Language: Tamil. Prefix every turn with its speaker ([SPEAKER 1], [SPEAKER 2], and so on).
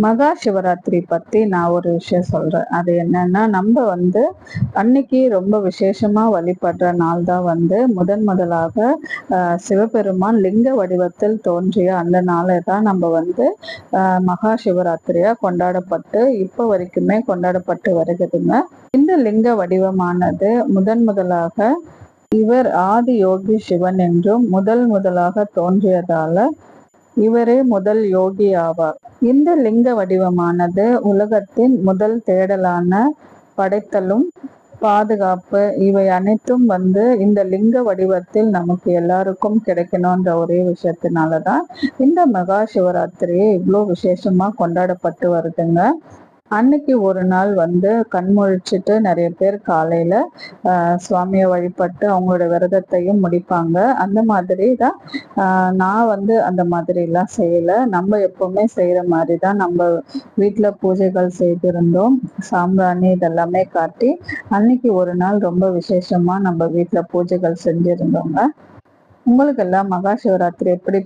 [SPEAKER 1] மகா சிவராத்திரி பத்தி நான் ஒரு விஷயம் சொல்றேன். அது என்னன்னா, நம்ம அன்னைக்கு ரொம்ப விசேஷமா வழிபடுற நாள் தான் முதலாக சிவபெருமான் லிங்க வடிவத்தில் தோன்றிய அந்த நாளை தான் நம்ம மகா சிவராத்திரியா கொண்டாடப்பட்டு இப்ப வரைக்குமே கொண்டாடப்பட்டு வருகுதுங்க. இந்த லிங்க வடிவமானது முதலாக இவர் ஆதி யோகி சிவன் என்றும் முதலாக தோன்றியதால இவரே முதல் யோகி ஆவார். இந்த லிங்க வடிவமானது உலகத்தின் முதல் தேடலான படைத்தலும் பாதுகாப்பு இவை அனைத்தும் இந்த லிங்க வடிவத்தில் நமக்கு எல்லாருக்கும் கிடைக்கணும்ன்ற ஒரே விஷயத்தினாலதான் இந்த மகா சிவராத்திரியை இவ்வளோ விசேஷமா கொண்டாடப்பட்டு வருதுங்க. அன்னைக்கு ஒரு நாள் கண்முழிச்சிட்டு நிறைய பேர் காலையில சுவாமியை வழிபட்டு அவங்களோட விரதத்தையும் முடிப்பாங்க. அந்த மாதிரி தான் நான் அந்த மாதிரி எல்லாம் செய்யல. நம்ம எப்பவுமே செய்யற மாதிரி தான் நம்ம வீட்டுல பூஜைகள் செய்திருந்தோம். சாம்பிராணி இதெல்லாமே காட்டி அன்னைக்கு ஒரு நாள் ரொம்ப விசேஷமா நம்ம வீட்டுல பூஜைகள் செஞ்சிருந்தோங்க. உங்களுக்கு எல்லாம் மகா சிவராத்திரி எப்படி